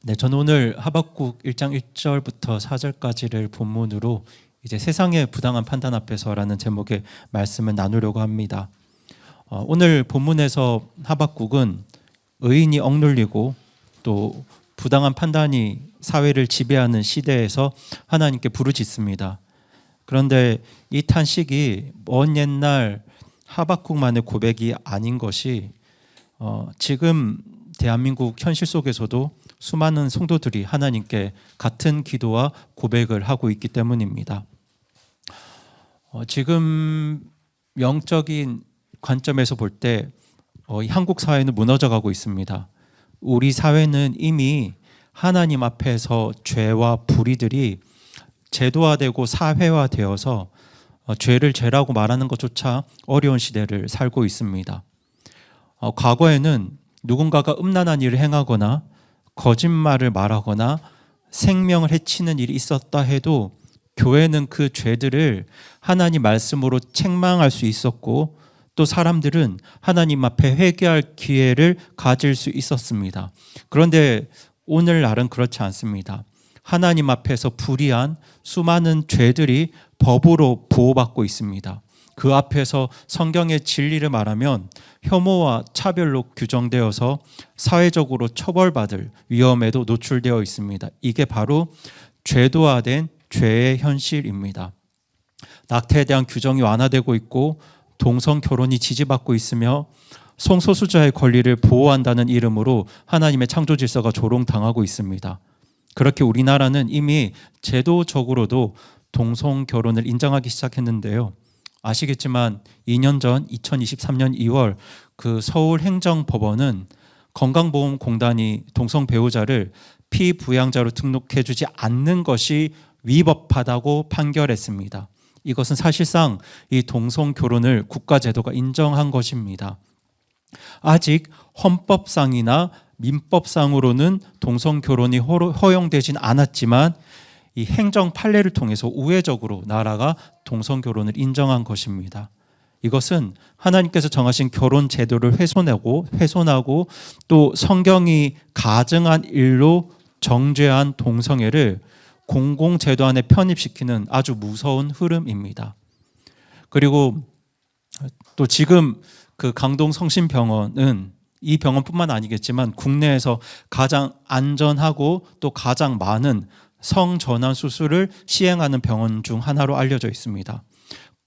네, 저는 오늘 하박국 1장 1절부터 4절까지를 본문으로 이제 세상의 부당한 판단 앞에서라는 제목의 말씀을 나누려고 합니다. 오늘 본문에서 하박국은 의인이 억눌리고 또 부당한 판단이 사회를 지배하는 시대에서 하나님께 부르짖습니다. 그런데 이 탄식이 먼 옛날 하박국만의 고백이 아닌 것이 지금 대한민국 현실 속에서도 수많은 성도들이 하나님께 같은 기도와 고백을 하고 있기 때문입니다. 지금 영적인 관점에서 볼 때 한국 사회는 무너져가고 있습니다. 우리 사회는 이미 하나님 앞에서 죄와 불의들이 제도화되고 사회화되어서 죄를 죄라고 말하는 것조차 어려운 시대를 살고 있습니다. 과거에는 누군가가 음란한 일을 행하거나 거짓말을 말하거나 생명을 해치는 일이 있었다 해도 교회는 그 죄들을 하나님 말씀으로 책망할 수 있었고 또 사람들은 하나님 앞에 회개할 기회를 가질 수 있었습니다. 그런데 오늘날은 그렇지 않습니다. 하나님 앞에서 불의한 수많은 죄들이 법으로 보호받고 있습니다. 그 앞에서 성경의 진리를 말하면 혐오와 차별로 규정되어서 사회적으로 처벌받을 위험에도 노출되어 있습니다. 이게 바로 제도화된 죄의 현실입니다. 낙태에 대한 규정이 완화되고 있고 동성 결혼이 지지받고 있으며 성소수자의 권리를 보호한다는 이름으로 하나님의 창조 질서가 조롱당하고 있습니다. 그렇게 우리나라는 이미 제도적으로도 동성 결혼을 인정하기 시작했는데요. 아시겠지만 2년 전 2023년 2월 그 서울행정법원은 건강보험공단이 동성 배우자를 피부양자로 등록해주지 않는 것이 위법하다고 판결했습니다. 이것은 사실상 이 동성 결혼을 국가제도가 인정한 것입니다. 아직 헌법상이나 민법상으로는 동성 결혼이 허용되진 않았지만 이 행정 판례를 통해서 우회적으로 나라가 동성 결혼을 인정한 것입니다. 이것은 하나님께서 정하신 결혼 제도를 훼손하고 또 성경이 가증한 일로 정죄한 동성애를 공공제도 안에 편입시키는 아주 무서운 흐름입니다. 그리고 또 지금 그 강동 성심병원은 이 병원뿐만 아니겠지만 국내에서 가장 안전하고 또 가장 많은 성전환 수술을 시행하는 병원 중 하나로 알려져 있습니다.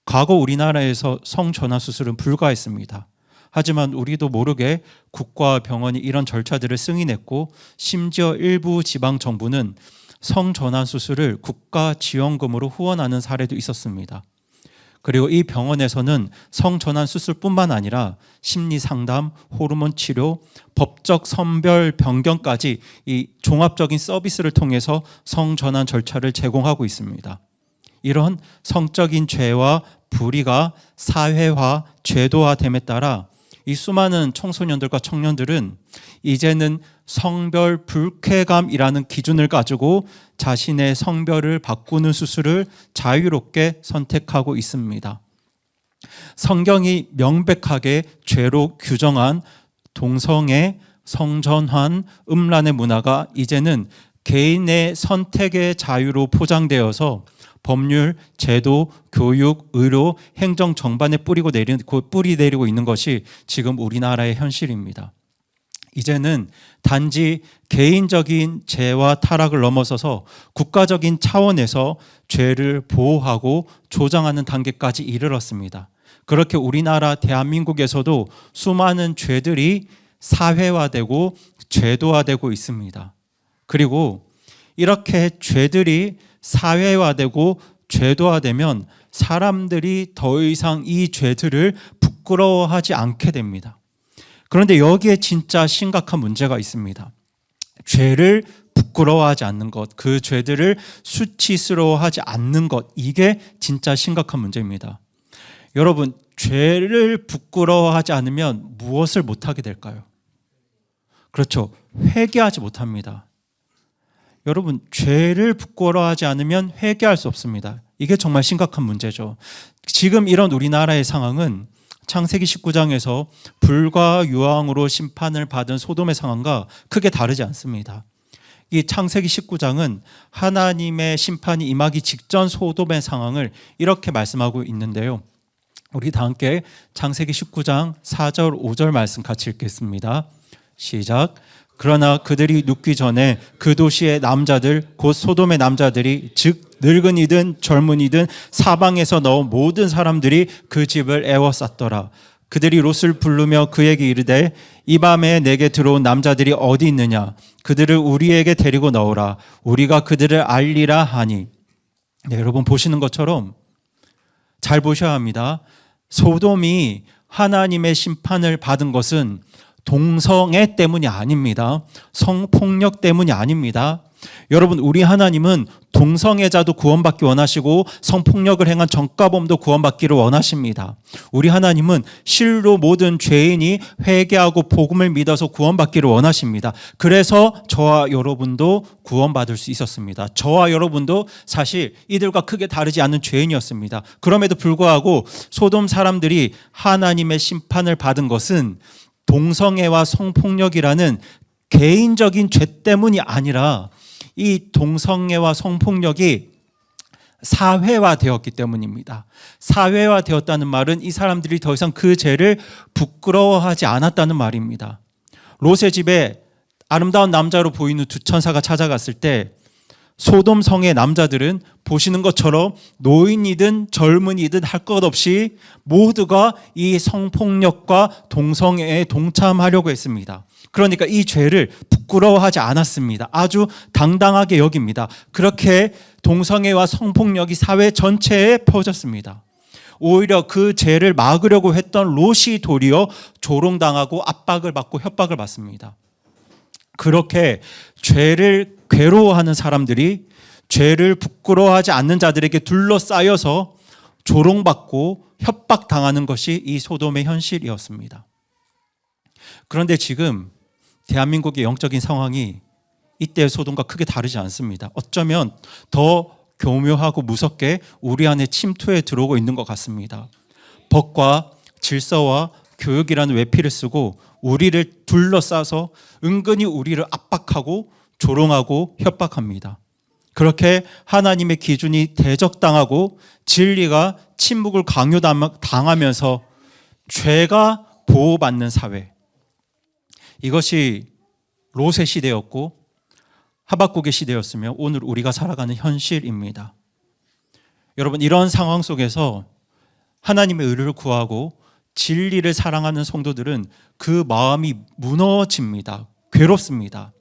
과거 우리나라에서 성전환 수술은 불가했습니다. 하지만 우리도 모르게 국가와 병원이 이런 절차들을 승인했고 심지어 일부 지방 정부는 성전환 수술을 국가 지원금으로 후원하는 사례도 있었습니다. 그리고 이 병원에서는 성전환 수술뿐만 아니라 심리 상담, 호르몬 치료, 법적 선별 변경까지 이 종합적인 서비스를 통해서 성전환 절차를 제공하고 있습니다. 이런 성적인 죄와 불의가 사회화, 제도화됨에 따라 이 수많은 청소년들과 청년들은 이제는 성별 불쾌감이라는 기준을 가지고 자신의 성별을 바꾸는 수술을 자유롭게 선택하고 있습니다. 성경이 명백하게 죄로 규정한 동성애, 성전환, 음란의 문화가 이제는 개인의 선택의 자유로 포장되어서 법률, 제도, 교육, 의료, 행정 정반에 뿌리 내리고 있는 것이 지금 우리나라의 현실입니다. 이제는 단지 개인적인 죄와 타락을 넘어서서 국가적인 차원에서 죄를 보호하고 조장하는 단계까지 이르렀습니다. 그렇게 우리나라 대한민국에서도 수많은 죄들이 사회화되고 제도화되고 있습니다. 그리고 이렇게 죄들이 사회화되고 제도화되면 사람들이 더 이상 이 죄들을 부끄러워하지 않게 됩니다. 그런데 여기에 진짜 심각한 문제가 있습니다. 죄를 부끄러워하지 않는 것, 그 죄들을 수치스러워하지 않는 것, 이게 진짜 심각한 문제입니다. 여러분, 죄를 부끄러워하지 않으면 무엇을 못하게 될까요? 그렇죠. 회개하지 못합니다. 여러분, 죄를 부끄러워하지 않으면 회개할 수 없습니다. 이게 정말 심각한 문제죠. 지금 이런 우리나라의 상황은 창세기 19장에서 불과 유황으로 심판을 받은 소돔의 상황과 크게 다르지 않습니다. 이 창세기 19장은 하나님의 심판이 임하기 직전 소돔의 상황을 이렇게 말씀하고 있는데요. 우리 다 함께 창세기 19장 4절 5절 말씀 같이 읽겠습니다. 시작. 그러나 그들이 눕기 전에 그 도시의 남자들 곧 소돔의 남자들이 즉 늙은이든 젊은이든 사방에서 나온 모든 사람들이 그 집을 에워쌌더라. 그들이 롯을 부르며 그에게 이르되 이 밤에 내게 들어온 남자들이 어디 있느냐 그들을 우리에게 데리고 나오라 우리가 그들을 알리라 하니. 네, 여러분 보시는 것처럼 잘 보셔야 합니다. 소돔이 하나님의 심판을 받은 것은 동성애 때문이 아닙니다. 성폭력 때문이 아닙니다. 여러분, 우리 하나님은 동성애자도 구원받기 원하시고 성폭력을 행한 전과범도 구원받기를 원하십니다. 우리 하나님은 실로 모든 죄인이 회개하고 복음을 믿어서 구원받기를 원하십니다. 그래서 저와 여러분도 구원받을 수 있었습니다. 저와 여러분도 사실 이들과 크게 다르지 않은 죄인이었습니다. 그럼에도 불구하고 소돔 사람들이 하나님의 심판을 받은 것은 동성애와 성폭력이라는 개인적인 죄 때문이 아니라 이 동성애와 성폭력이 사회화되었기 때문입니다. 사회화되었다는 말은 이 사람들이 더 이상 그 죄를 부끄러워하지 않았다는 말입니다. 롯의 집에 아름다운 남자로 보이는 두 천사가 찾아갔을 때 소돔 성의 남자들은 보시는 것처럼 노인이든 젊은이든 할 것 없이 모두가 이 성폭력과 동성애에 동참하려고 했습니다. 그러니까 이 죄를 부끄러워하지 않았습니다. 아주 당당하게 여깁니다. 그렇게 동성애와 성폭력이 사회 전체에 퍼졌습니다. 오히려 그 죄를 막으려고 했던 롯이 도리어 조롱당하고 압박을 받고 협박을 받습니다. 그렇게 죄를 괴로워하는 사람들이 죄를 부끄러워하지 않는 자들에게 둘러싸여서 조롱받고 협박당하는 것이 이 소돔의 현실이었습니다. 그런데 지금 대한민국의 영적인 상황이 이때의 소돔과 크게 다르지 않습니다. 어쩌면 더 교묘하고 무섭게 우리 안에 침투해 들어오고 있는 것 같습니다. 법과 질서와 교육이라는 외피를 쓰고 우리를 둘러싸서 은근히 우리를 압박하고 조롱하고 협박합니다. 그렇게 하나님의 기준이 대적당하고 진리가 침묵을 강요당하면서 죄가 보호받는 사회, 이것이 롯의 시대였고 하박국의 시대였으며 오늘 우리가 살아가는 현실입니다. 여러분, 이런 상황 속에서 하나님의 의를 구하고 진리를 사랑하는 성도들은 그 마음이 무너집니다. 괴롭습니다.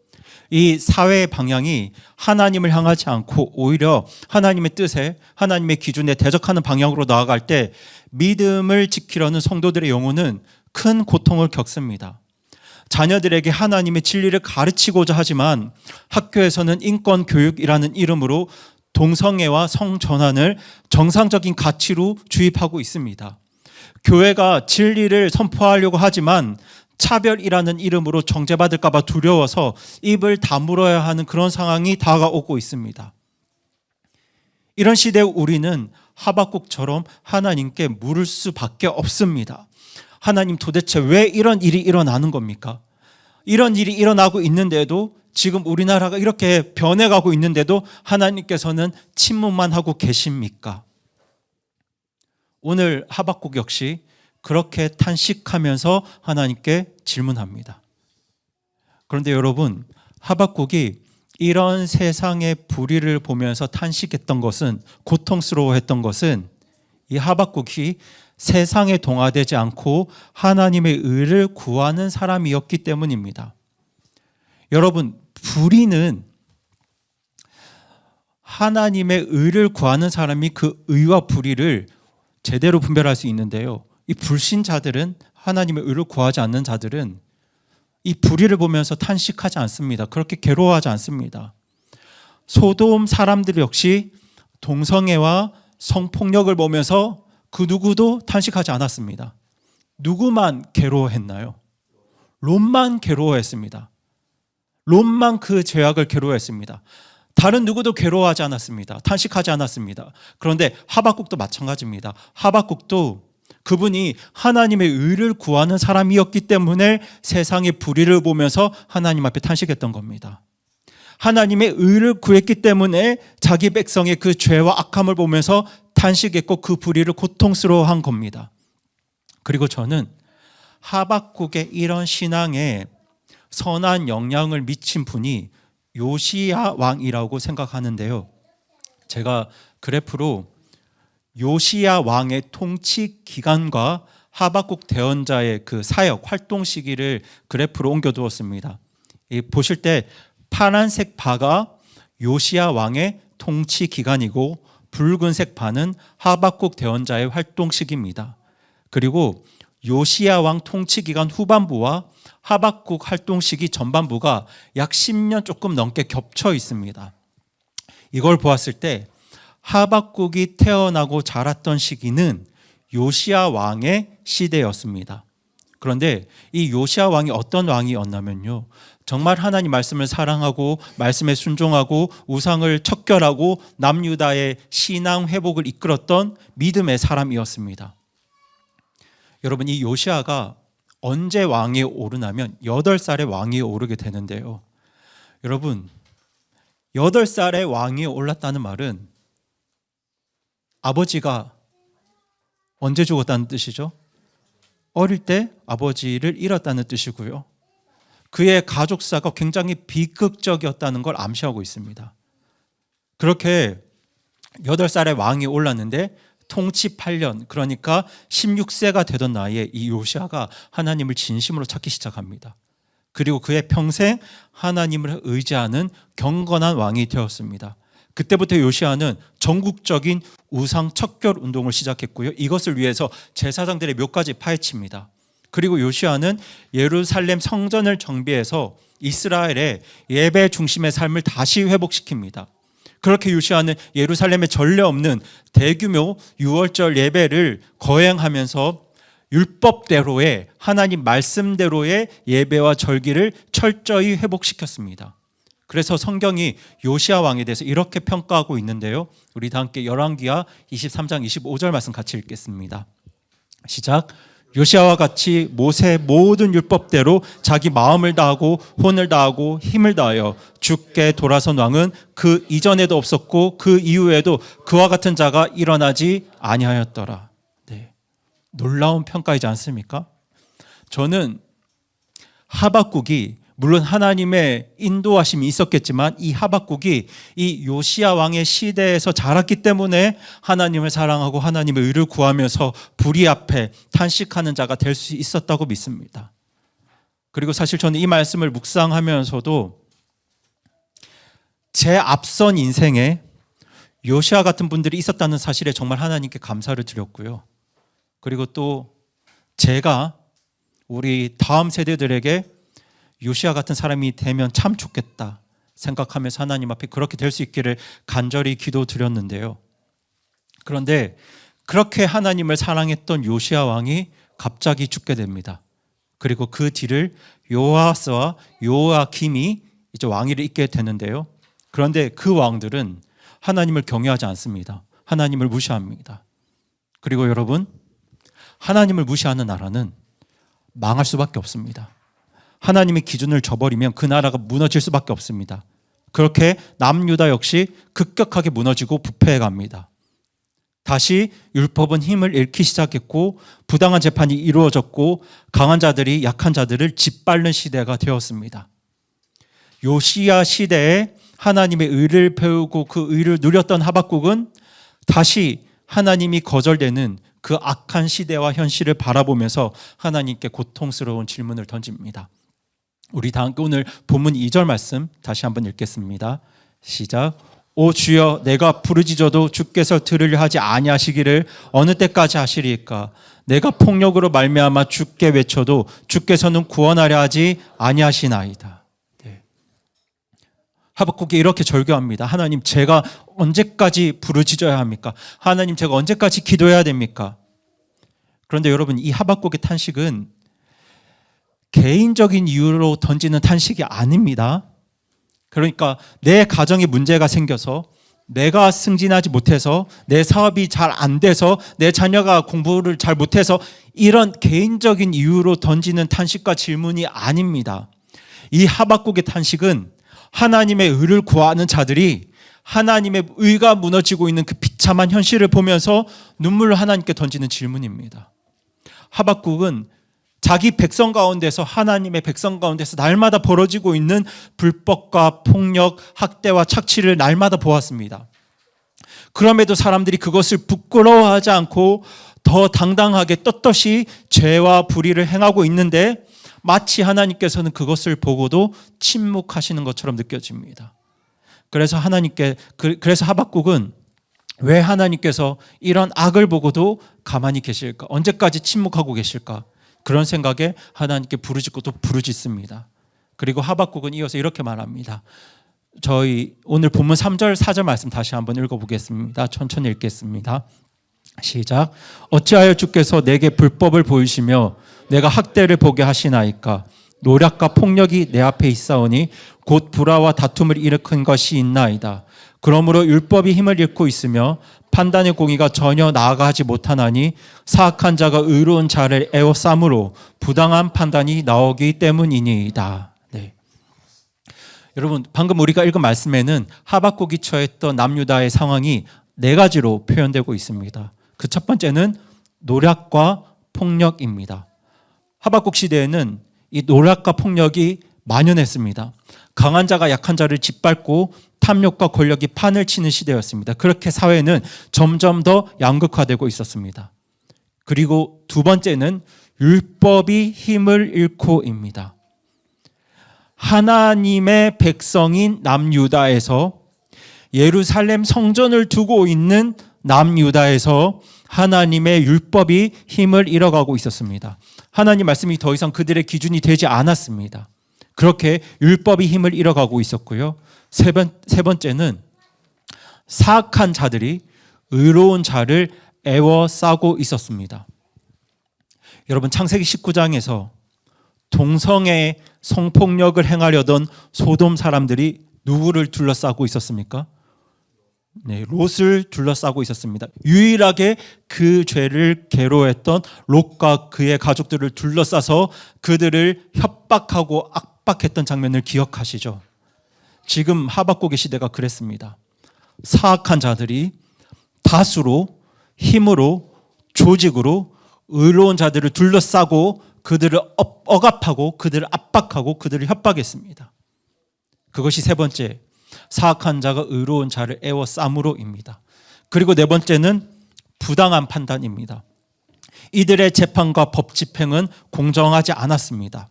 이 사회의 방향이 하나님을 향하지 않고 오히려 하나님의 뜻에, 하나님의 기준에 대적하는 방향으로 나아갈 때 믿음을 지키려는 성도들의 영혼은 큰 고통을 겪습니다. 자녀들에게 하나님의 진리를 가르치고자 하지만 학교에서는 인권 교육이라는 이름으로 동성애와 성전환을 정상적인 가치로 주입하고 있습니다. 교회가 진리를 선포하려고 하지만 차별이라는 이름으로 정죄받을까 봐 두려워서 입을 다물어야 하는 그런 상황이 다가오고 있습니다. 이런 시대에 우리는 하박국처럼 하나님께 물을 수밖에 없습니다. 하나님, 도대체 왜 이런 일이 일어나는 겁니까? 이런 일이 일어나고 있는데도, 지금 우리나라가 이렇게 변해가고 있는데도 하나님께서는 침묵만 하고 계십니까? 오늘 하박국 역시 그렇게 탄식하면서 하나님께 질문합니다. 그런데 여러분, 하박국이 이런 세상의 불의를 보면서 탄식했던 것은, 고통스러워했던 것은 이 하박국이 세상에 동화되지 않고 하나님의 의를 구하는 사람이었기 때문입니다. 여러분, 불의는 하나님의 의를 구하는 사람이 그 의와 불의를 제대로 분별할 수 있는데요. 이 불신자들은, 하나님의 의를 구하지 않는 자들은 이 불의를 보면서 탄식하지 않습니다. 그렇게 괴로워하지 않습니다. 소돔 사람들 역시 동성애와 성폭력을 보면서 그 누구도 탄식하지 않았습니다. 누구만 괴로워했나요? 롯만 괴로워했습니다. 롯만 그 죄악을 괴로워했습니다. 다른 누구도 괴로워하지 않았습니다. 탄식하지 않았습니다. 그런데 하박국도 마찬가지입니다. 하박국도 그분이 하나님의 의를 구하는 사람이었기 때문에 세상의 불의를 보면서 하나님 앞에 탄식했던 겁니다. 하나님의 의를 구했기 때문에 자기 백성의 그 죄와 악함을 보면서 탄식했고 그 불의를 고통스러워한 겁니다. 그리고 저는 하박국의 이런 신앙에 선한 영향을 미친 분이 요시야 왕이라고 생각하는데요. 제가 그래프로 요시야 왕의 통치 기간과 하박국 대언자의 그 사역 활동 시기를 그래프로 옮겨두었습니다. 보실 때 파란색 바가 요시야 왕의 통치 기간이고 붉은색 바는 하박국 대언자의 활동 시기입니다. 그리고 요시야 왕 통치 기간 후반부와 하박국 활동 시기 전반부가 약 10년 조금 넘게 겹쳐 있습니다. 이걸 보았을 때 하박국이 태어나고 자랐던 시기는 요시야 왕의 시대였습니다. 그런데 이 요시야 왕이 어떤 왕이었냐면요, 정말 하나님 말씀을 사랑하고 말씀에 순종하고 우상을 척결하고 남유다의 신앙 회복을 이끌었던 믿음의 사람이었습니다. 여러분, 이 요시야가 언제 왕위에 오르냐면 8살에 왕위에 오르게 되는데요. 여러분, 8살에 왕위에 올랐다는 말은 아버지가 언제 죽었다는 뜻이죠? 어릴 때 아버지를 잃었다는 뜻이고요. 그의 가족사가 굉장히 비극적이었다는 걸 암시하고 있습니다. 그렇게 8살에 왕이 올랐는데 통치 8년, 그러니까 16세가 되던 나이에 이 요시야가 하나님을 진심으로 찾기 시작합니다. 그리고 그의 평생 하나님을 의지하는 경건한 왕이 되었습니다. 그때부터 요시야는 전국적인 우상 척결 운동을 시작했고요. 이것을 위해서 제사장들의 묘까지 파헤칩니다. 그리고 요시야는 예루살렘 성전을 정비해서 이스라엘의 예배 중심의 삶을 다시 회복시킵니다. 그렇게 요시야는 예루살렘에 전례 없는 대규모 유월절 예배를 거행하면서 율법대로의 하나님 말씀대로의 예배와 절기를 철저히 회복시켰습니다. 그래서 성경이 요시야 왕에 대해서 이렇게 평가하고 있는데요. 우리 다 함께 열왕기하 23장 25절 말씀 같이 읽겠습니다. 시작. 요시야와 같이 모세의 모든 율법대로 자기 마음을 다하고 혼을 다하고 힘을 다하여 주께 돌아선 왕은 그 이전에도 없었고 그 이후에도 그와 같은 자가 일어나지 아니하였더라. 네. 놀라운 평가이지 않습니까? 저는 하박국이 물론 하나님의 인도하심이 있었겠지만 이 하박국이 이 요시야 왕의 시대에서 자랐기 때문에 하나님을 사랑하고 하나님의 의를 구하면서 불의 앞에 탄식하는 자가 될 수 있었다고 믿습니다. 그리고 사실 저는 이 말씀을 묵상하면서도 제 앞선 인생에 요시야 같은 분들이 있었다는 사실에 정말 하나님께 감사를 드렸고요. 그리고 또 제가 우리 다음 세대들에게 요시야 같은 사람이 되면 참 좋겠다 생각하면서 하나님 앞에 그렇게 될 수 있기를 간절히 기도드렸는데요. 그런데 그렇게 하나님을 사랑했던 요시야 왕이 갑자기 죽게 됩니다. 그리고 그 뒤를 요아스와 요아김이 이제 왕위를 잇게 되는데요. 그런데 그 왕들은 하나님을 경외하지 않습니다. 하나님을 무시합니다. 그리고 여러분, 하나님을 무시하는 나라는 망할 수밖에 없습니다. 하나님의 기준을 저버리면 그 나라가 무너질 수밖에 없습니다. 그렇게 남유다 역시 급격하게 무너지고 부패해 갑니다. 다시 율법은 힘을 잃기 시작했고 부당한 재판이 이루어졌고 강한 자들이 약한 자들을 짓밟는 시대가 되었습니다. 요시야 시대에 하나님의 의를 배우고 그 의를 누렸던 하박국은 다시 하나님이 거절되는 그 악한 시대와 현실을 바라보면서 하나님께 고통스러운 질문을 던집니다. 우리 다 함께 오늘 본문 2절 말씀 다시 한번 읽겠습니다. 시작. 오 주여, 내가 부르짖어도 주께서 들으려 하지 아니하시기를 어느 때까지 하시리이까? 내가 폭력으로 말미암아 주께 외쳐도 주께서는 구원하려 하지 아니하시나이다. 네. 하박국이 이렇게 절규합니다. 하나님, 제가 언제까지 부르짖어야 합니까? 하나님, 제가 언제까지 기도해야 됩니까? 그런데 여러분, 이 하박국의 탄식은 개인적인 이유로 던지는 탄식이 아닙니다. 그러니까 내 가정에 문제가 생겨서, 내가 승진하지 못해서, 내 사업이 잘 안 돼서, 내 자녀가 공부를 잘 못해서 이런 개인적인 이유로 던지는 탄식과 질문이 아닙니다. 이 하박국의 탄식은 하나님의 의를 구하는 자들이 하나님의 의가 무너지고 있는 그 비참한 현실을 보면서 눈물을 하나님께 던지는 질문입니다. 하박국은 자기 백성 가운데서, 하나님의 백성 가운데서 날마다 벌어지고 있는 불법과 폭력, 학대와 착취를 날마다 보았습니다. 그럼에도 사람들이 그것을 부끄러워하지 않고 더 당당하게 떳떳이 죄와 불의를 행하고 있는데 마치 하나님께서는 그것을 보고도 침묵하시는 것처럼 느껴집니다. 그래서 하박국은 왜 하나님께서 이런 악을 보고도 가만히 계실까? 언제까지 침묵하고 계실까? 그런 생각에 하나님께 부르짖고 또 부르짖습니다. 그리고 하박국은 이어서 이렇게 말합니다. 저희 오늘 본문 3절 4절 말씀 다시 한번 읽어보겠습니다. 천천히 읽겠습니다. 시작. 어찌하여 주께서 내게 불법을 보이시며 내가 학대를 보게 하시나이까? 노략과 폭력이 내 앞에 있사오니 곧 불화와 다툼을 일으킨 것이 있나이다. 그러므로 율법이 힘을 잃고 있으며 판단의 공의가 전혀 나아가지 못하나니 사악한 자가 의로운 자를 에워싸므로 부당한 판단이 나오기 때문이니이다. 네. 여러분, 방금 우리가 읽은 말씀에는 하박국이 처했던 남유다의 상황이 4가지로 표현되고 있습니다. 그 첫 번째는 노략과 폭력입니다. 하박국 시대에는 이 노략과 폭력이 만연했습니다. 강한 자가 약한 자를 짓밟고 탐욕과 권력이 판을 치는 시대였습니다. 그렇게 사회는 점점 더 양극화되고 있었습니다. 그리고 두 번째는 율법이 힘을 잃고입니다. 하나님의 백성인 남유다에서, 예루살렘 성전을 두고 있는 남유다에서 하나님의 율법이 힘을 잃어가고 있었습니다. 하나님 말씀이 더 이상 그들의 기준이 되지 않았습니다. 그렇게 율법이 힘을 잃어가고 있었고요. 세 번째는 사악한 자들이 의로운 자를 애워싸고 있었습니다. 여러분, 창세기 19장에서 동성애 성폭력을 행하려던 소돔 사람들이 누구를 둘러싸고 있었습니까? 네, 롯을 둘러싸고 있었습니다. 유일하게 그 죄를 계로했던 롯과 그의 가족들을 둘러싸서 그들을 협박하고 압박했던 장면을 기억하시죠? 지금 하박국의 시대가 그랬습니다. 사악한 자들이 다수로, 힘으로, 조직으로 의로운 자들을 둘러싸고 그들을 억압하고 그들을 압박하고 그들을 협박했습니다. 그것이 세 번째, 사악한 자가 의로운 자를 애워싸므로입니다. 그리고 네 번째는 부당한 판단입니다. 이들의 재판과 법 집행은 공정하지 않았습니다.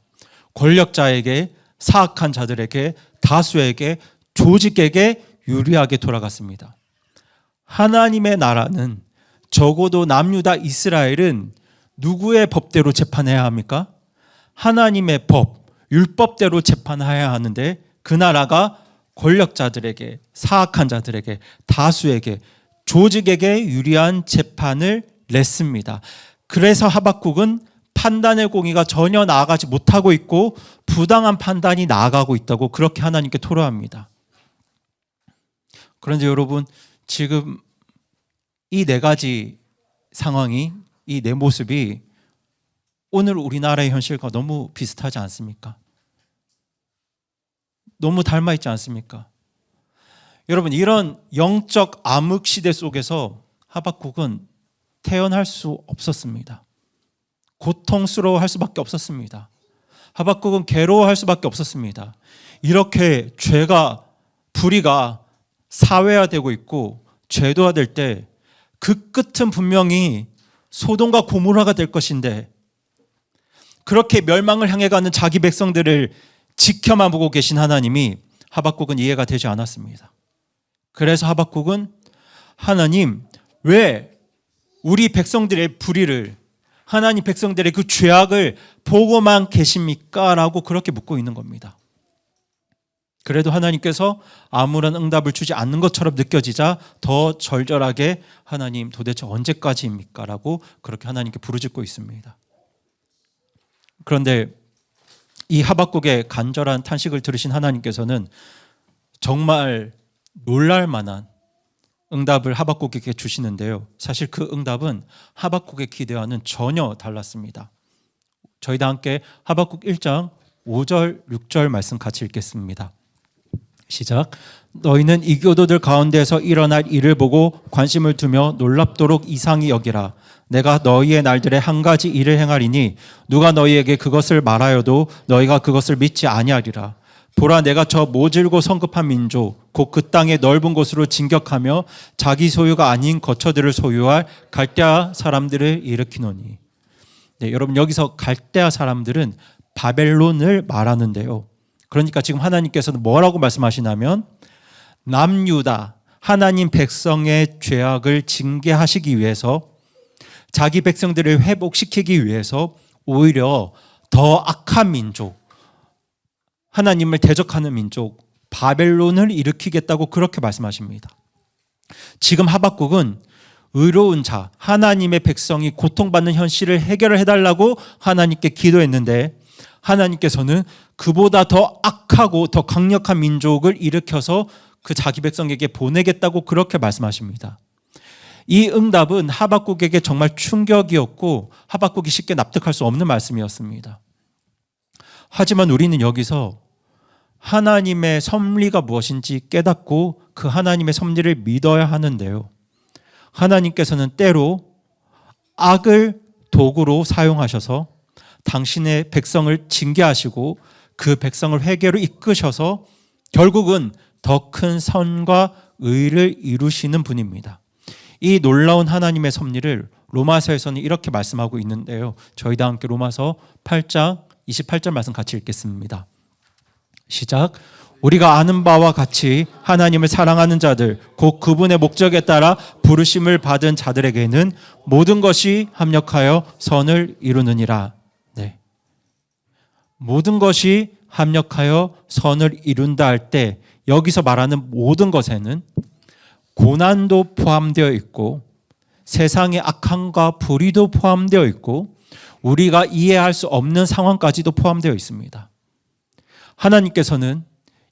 권력자에게, 사악한 자들에게, 다수에게, 조직에게 유리하게 돌아갔습니다. 하나님의 나라는, 적어도 남유다 이스라엘은 누구의 법대로 재판해야 합니까? 하나님의 법, 율법대로 재판해야 하는데 그 나라가 권력자들에게, 사악한 자들에게, 다수에게, 조직에게 유리한 재판을 냈습니다. 그래서 하박국은 판단의 공의가 전혀 나아가지 못하고 있고 부당한 판단이 나아가고 있다고 그렇게 하나님께 토로합니다. 그런데 여러분, 지금 이 4가지 상황이, 이 4모습이 오늘 우리나라의 현실과 너무 비슷하지 않습니까? 너무 닮아 있지 않습니까? 여러분, 이런 영적 암흑 시대 속에서 하박국은 태어날 수 없었습니다. 고통스러워할 수밖에 없었습니다. 하박국은 괴로워할 수밖에 없었습니다. 이렇게 죄가, 불의가 사회화되고 있고 죄도화될 때 그 끝은 분명히 소돔과 고모라가 될 것인데, 그렇게 멸망을 향해 가는 자기 백성들을 지켜만 보고 계신 하나님이 하박국은 이해가 되지 않았습니다. 그래서 하박국은 하나님, 왜 우리 백성들의 불의를, 하나님 백성들의 그 죄악을 보고만 계십니까? 라고 그렇게 묻고 있는 겁니다. 그래도 하나님께서 아무런 응답을 주지 않는 것처럼 느껴지자 더 절절하게 하나님 도대체 언제까지입니까? 라고 그렇게 하나님께 부르짖고 있습니다. 그런데 이 하박국의 간절한 탄식을 들으신 하나님께서는 정말 놀랄 만한 응답을 하박국에게 주시는데요. 사실 그 응답은 하박국의 기대와는 전혀 달랐습니다. 저희 다 함께 하박국 1장 5절, 6절 말씀 같이 읽겠습니다. 시작. 너희는 이교도들 가운데서 일어날 일을 보고 관심을 두며 놀랍도록 이상히 여기라. 내가 너희의 날들에 한 가지 일을 행하리니 누가 너희에게 그것을 말하여도 너희가 그것을 믿지 아니하리라. 보라, 내가 저 모질고 성급한 민족 곧 그 땅의 넓은 곳으로 진격하며 자기 소유가 아닌 거처들을 소유할 갈대아 사람들을 일으키노니. 네, 여러분, 여기서 갈대아 사람들은 바벨론을 말하는데요. 그러니까 지금 하나님께서는 뭐라고 말씀하시냐면 남유다 하나님 백성의 죄악을 징계하시기 위해서, 자기 백성들을 회복시키기 위해서 오히려 더 악한 민족, 하나님을 대적하는 민족 바벨론을 일으키겠다고 그렇게 말씀하십니다. 지금 하박국은 의로운 자, 하나님의 백성이 고통받는 현실을 해결을 해달라고 하나님께 기도했는데, 하나님께서는 그보다 더 악하고 더 강력한 민족을 일으켜서 그 자기 백성에게 보내겠다고 그렇게 말씀하십니다. 이 응답은 하박국에게 정말 충격이었고 하박국이 쉽게 납득할 수 없는 말씀이었습니다. 하지만 우리는 여기서 하나님의 섭리가 무엇인지 깨닫고 그 하나님의 섭리를 믿어야 하는데요. 하나님께서는 때로 악을 도구로 사용하셔서 당신의 백성을 징계하시고 그 백성을 회개로 이끄셔서 결국은 더 큰 선과 의를 이루시는 분입니다. 이 놀라운 하나님의 섭리를 로마서에서는 이렇게 말씀하고 있는데요. 저희 다 함께 로마서 8장 28절 말씀 같이 읽겠습니다. 시작. 우리가 아는 바와 같이 하나님을 사랑하는 자들 곧 그분의 목적에 따라 부르심을 받은 자들에게는 모든 것이 합력하여 선을 이루느니라. 네. 모든 것이 합력하여 선을 이룬다 할 때 여기서 말하는 모든 것에는 고난도 포함되어 있고 세상의 악함과 불의도 포함되어 있고 우리가 이해할 수 없는 상황까지도 포함되어 있습니다. 하나님께서는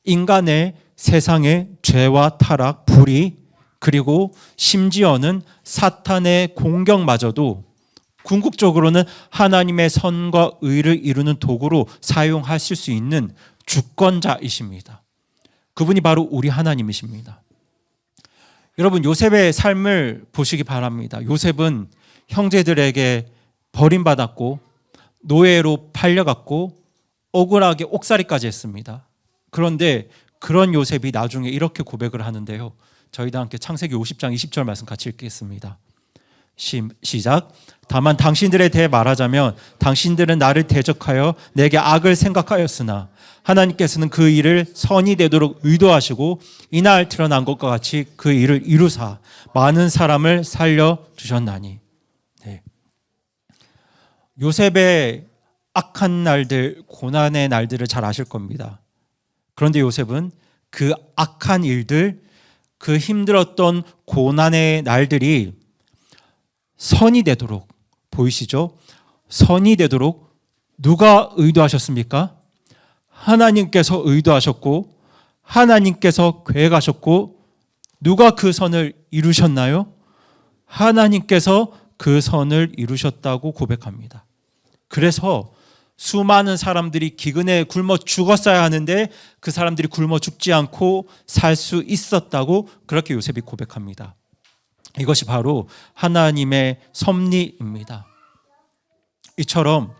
인간의 세상의 죄와 타락, 불의, 그리고 심지어는 사탄의 공격마저도 궁극적으로는 하나님의 선과 의를 이루는 도구로 사용하실 수 있는 주권자이십니다. 그분이 바로 우리 하나님이십니다. 여러분, 요셉의 삶을 보시기 바랍니다. 요셉은 형제들에게 버림받았고 노예로 팔려갔고 억울하게 옥살이까지 했습니다. 그런데 그런 요셉이 나중에 이렇게 고백을 하는데요. 저희 다 함께 창세기 50장 20절 말씀 같이 읽겠습니다. 시작. 다만 당신들에 대해 말하자면 당신들은 나를 대적하여 내게 악을 생각하였으나 하나님께서는 그 일을 선이 되도록 의도하시고 이날 드러난 것과 같이 그 일을 이루사 많은 사람을 살려주셨나니. 네. 요셉의 악한 날들, 고난의 날들을 잘 아실 겁니다. 그런데 요셉은 그 악한 일들, 그 힘들었던 고난의 날들이 선이 되도록, 보이시죠? 선이 되도록 누가 의도하셨습니까? 하나님께서 의도하셨고 하나님께서 계획하셨고 누가 그 선을 이루셨나요? 하나님께서 그 선을 이루셨다고 고백합니다. 그래서 수많은 사람들이 기근에 굶어 죽었어야 하는데 그 사람들이 굶어 죽지 않고 살 수 있었다고 그렇게 요셉이 고백합니다. 이것이 바로 하나님의 섭리입니다. 이처럼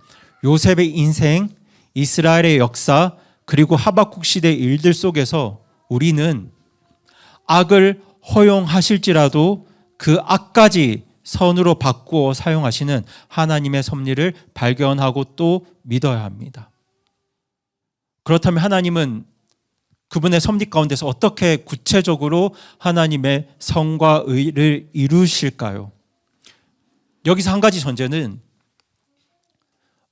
요셉의 인생, 이스라엘의 역사, 그리고 하박국 시대의 일들 속에서 우리는 악을 허용하실지라도 그 악까지 선으로 바꾸어 사용하시는 하나님의 섭리를 발견하고 또 믿어야 합니다. 그렇다면 하나님은 그분의 섭리 가운데서 어떻게 구체적으로 하나님의 선과 의를 이루실까요? 여기서 한 가지 전제는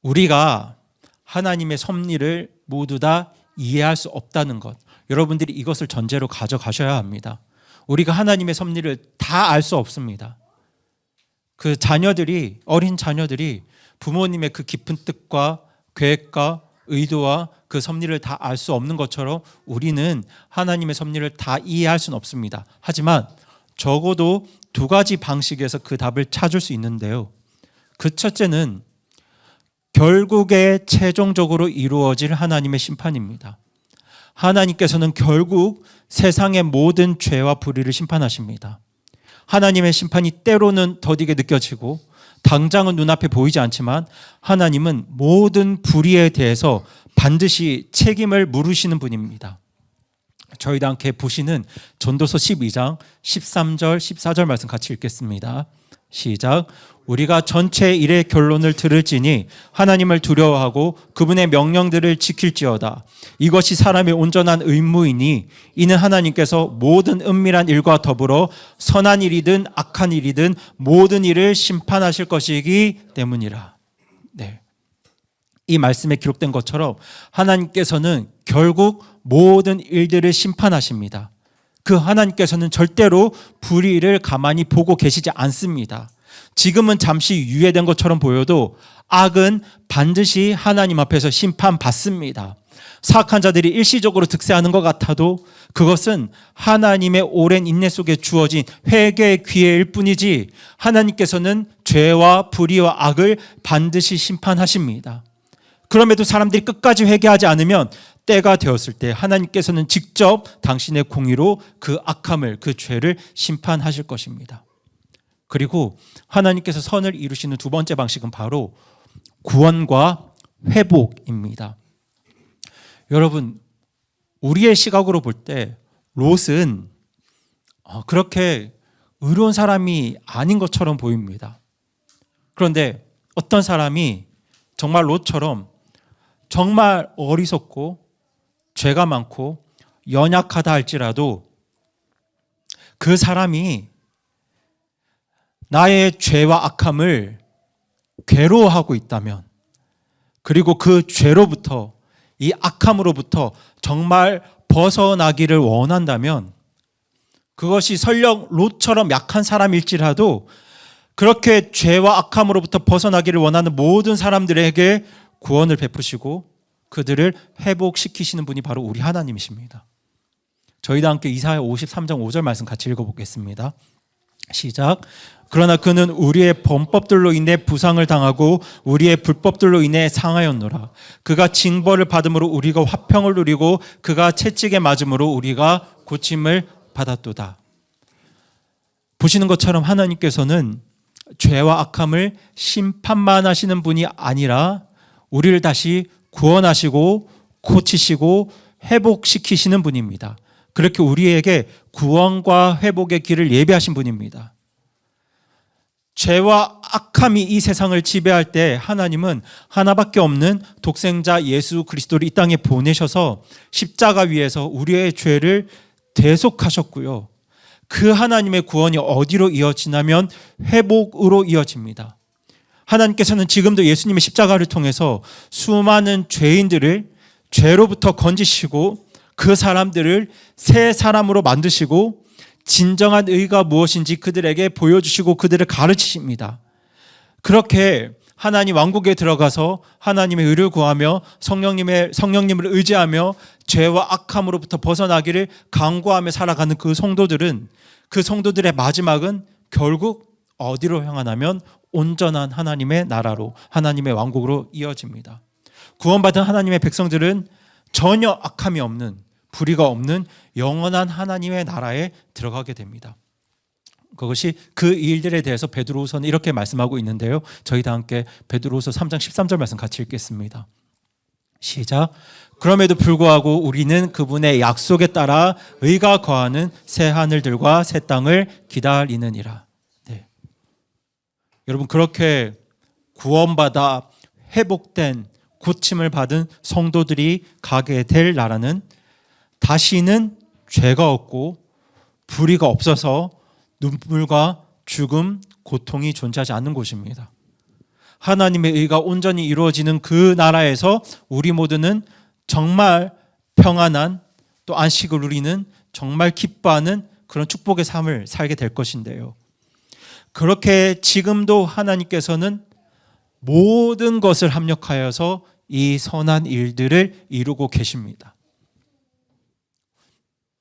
우리가 하나님의 섭리를 모두 다 이해할 수 없다는 것. 여러분들이 이것을 전제로 가져가셔야 합니다. 우리가 하나님의 섭리를 다 알 수 없습니다. 그 자녀들이, 어린 자녀들이 부모님의 그 깊은 뜻과 계획과 의도와 그 섭리를 다 알 수 없는 것처럼 우리는 하나님의 섭리를 다 이해할 수는 없습니다. 하지만 적어도 두 가지 방식에서 그 답을 찾을 수 있는데요. 그 첫째는 결국에 최종적으로 이루어질 하나님의 심판입니다. 하나님께서는 결국 세상의 모든 죄와 불의를 심판하십니다. 하나님의 심판이 때로는 더디게 느껴지고 당장은 눈앞에 보이지 않지만 하나님은 모든 불의에 대해서 반드시 책임을 물으시는 분입니다. 저희도 함께 보시는 전도서 12장 13절 14절 말씀 같이 읽겠습니다. 시작. 우리가 전체 일의 결론을 들을지니 하나님을 두려워하고 그분의 명령들을 지킬지어다. 이것이 사람의 온전한 의무이니 이는 하나님께서 모든 은밀한 일과 더불어 선한 일이든 악한 일이든 모든 일을 심판하실 것이기 때문이라. 네. 이 말씀에 기록된 것처럼 하나님께서는 결국 모든 일들을 심판하십니다. 그 하나님께서는 절대로 불의를 가만히 보고 계시지 않습니다. 지금은 잠시 유예된 것처럼 보여도 악은 반드시 하나님 앞에서 심판받습니다. 사악한 자들이 일시적으로 득세하는 것 같아도 그것은 하나님의 오랜 인내 속에 주어진 회개의 기회일 뿐이지 하나님께서는 죄와 불의와 악을 반드시 심판하십니다. 그럼에도 사람들이 끝까지 회개하지 않으면 때가 되었을 때 하나님께서는 직접 당신의 공의로 그 악함을, 그 죄를 심판하실 것입니다. 그리고 하나님께서 선을 이루시는 두 번째 방식은 바로 구원과 회복입니다. 여러분, 우리의 시각으로 볼 때 롯은 그렇게 의로운 사람이 아닌 것처럼 보입니다. 그런데 어떤 사람이 정말 롯처럼 정말 어리석고 죄가 많고 연약하다 할지라도 그 사람이 나의 죄와 악함을 괴로워하고 있다면, 그리고 그 죄로부터, 이 악함으로부터 정말 벗어나기를 원한다면, 그것이 설령 롯처럼 약한 사람일지라도 그렇게 죄와 악함으로부터 벗어나기를 원하는 모든 사람들에게 구원을 베푸시고 그들을 회복시키시는 분이 바로 우리 하나님이십니다. 저희도 함께 이사야 53장 5절 말씀 같이 읽어보겠습니다. 시작. 그러나 그는 우리의 범법들로 인해 부상을 당하고 우리의 불법들로 인해 상하였노라. 그가 징벌을 받음으로 우리가 화평을 누리고 그가 채찍에 맞음으로 우리가 고침을 받았도다. 보시는 것처럼 하나님께서는 죄와 악함을 심판만 하시는 분이 아니라 우리를 다시 구원하시고 고치시고 회복시키시는 분입니다. 그렇게 우리에게 구원과 회복의 길을 예비하신 분입니다. 죄와 악함이 이 세상을 지배할 때 하나님은 하나밖에 없는 독생자 예수 그리스도를 이 땅에 보내셔서 십자가 위에서 우리의 죄를 대속하셨고요. 그 하나님의 구원이 어디로 이어지냐면 회복으로 이어집니다. 하나님께서는 지금도 예수님의 십자가를 통해서 수많은 죄인들을 죄로부터 건지시고 그 사람들을 새 사람으로 만드시고 진정한 의가 무엇인지 그들에게 보여주시고 그들을 가르치십니다. 그렇게 하나님 왕국에 들어가서 하나님의 의를 구하며 성령님을 의지하며 죄와 악함으로부터 벗어나기를 간구하며 살아가는 그 성도들의 마지막은 결국 어디로 향하냐면 온전한 하나님의 나라로, 하나님의 왕국으로 이어집니다. 구원받은 하나님의 백성들은 전혀 악함이 없는, 불의가 없는 영원한 하나님의 나라에 들어가게 됩니다. 그것이 그 일들에 대해서 베드로후서는 이렇게 말씀하고 있는데요. 저희 다 함께 베드로후서 3장 13절 말씀 같이 읽겠습니다. 시작. 그럼에도 불구하고 우리는 그분의 약속에 따라 의가 거하는 새 하늘들과 새 땅을 기다리느니라. 네. 여러분, 그렇게 구원받아 회복된, 고침을 받은 성도들이 가게 될 나라는 다시는 죄가 없고 불의가 없어서 눈물과 죽음, 고통이 존재하지 않는 곳입니다. 하나님의 의가 온전히 이루어지는 그 나라에서 우리 모두는 정말 평안한, 또 안식을 누리는, 정말 기뻐하는 그런 축복의 삶을 살게 될 것인데요. 그렇게 지금도 하나님께서는 모든 것을 합력하여서 이 선한 일들을 이루고 계십니다.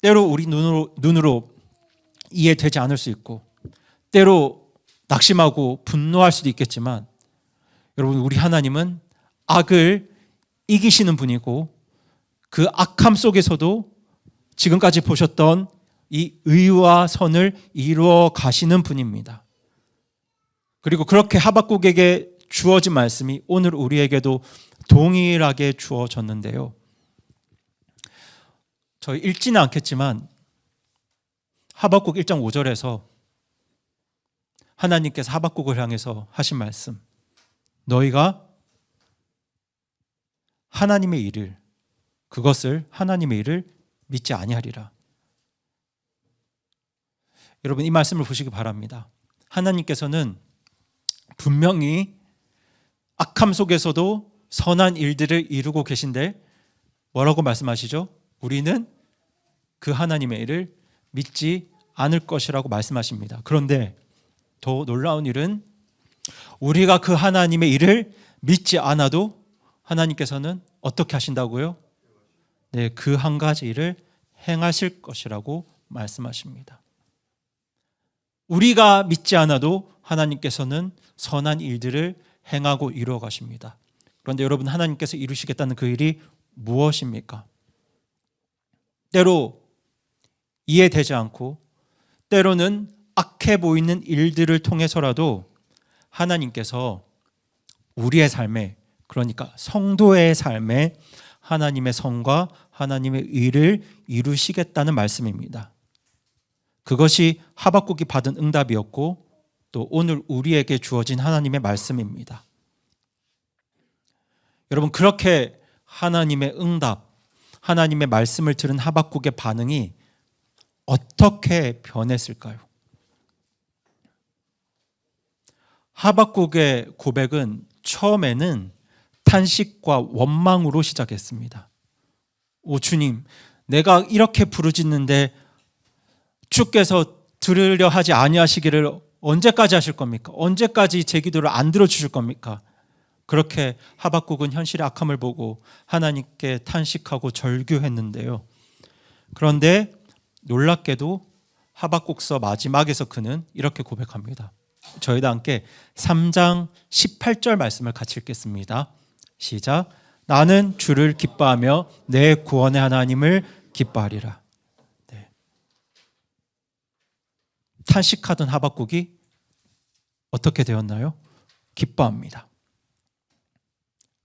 때로 우리 눈으로 이해되지 않을 수 있고, 때로 낙심하고 분노할 수도 있겠지만, 여러분, 우리 하나님은 악을 이기시는 분이고 그 악함 속에서도 지금까지 보셨던 이 의와 선을 이루어 가시는 분입니다. 그리고 그렇게 하박국에게 주어진 말씀이 오늘 우리에게도 동일하게 주어졌는데요. 저희 읽지는 않겠지만 하박국 1장 5절에서 하나님께서 하박국을 향해서 하신 말씀, 너희가 하나님의 일을, 그것을 하나님의 일을 믿지 아니하리라. 여러분, 이 말씀을 보시기 바랍니다. 하나님께서는 분명히 악함 속에서도 선한 일들을 이루고 계신데 뭐라고 말씀하시죠? 우리는 그 하나님의 일을 믿지 않을 것이라고 말씀하십니다. 그런데 더 놀라운 일은 우리가 그 하나님의 일을 믿지 않아도 하나님께서는 어떻게 하신다고요? 네, 그 한 가지 일을 행하실 것이라고 말씀하십니다. 우리가 믿지 않아도 하나님께서는 선한 일들을 행하고 이루어 가십니다. 그런데 여러분, 하나님께서 이루시겠다는 그 일이 무엇입니까? 때로 이해되지 않고 때로는 악해 보이는 일들을 통해서라도 하나님께서 우리의 삶에, 그러니까 성도의 삶에 하나님의 선과 하나님의 의를 이루시겠다는 말씀입니다. 그것이 하박국이 받은 응답이었고 또 오늘 우리에게 주어진 하나님의 말씀입니다. 여러분, 그렇게 하나님의 응답, 하나님의 말씀을 들은 하박국의 반응이 어떻게 변했을까요? 하박국의 고백은 처음에는 탄식과 원망으로 시작했습니다. 오 주님, 내가 이렇게 부르짖는데 주께서 들으려 하지 아니하시기를 언제까지 하실 겁니까? 언제까지 제 기도를 안 들어주실 겁니까? 그렇게 하박국은 현실의 악함을 보고 하나님께 탄식하고 절규했는데요. 그런데 놀랍게도 하박국서 마지막에서 그는 이렇게 고백합니다. 저희도 함께 3장 18절 말씀을 같이 읽겠습니다. 시작. 나는 주를 기뻐하며 내 구원의 하나님을 기뻐하리라. 네. 탄식하던 하박국이 어떻게 되었나요? 기뻐합니다.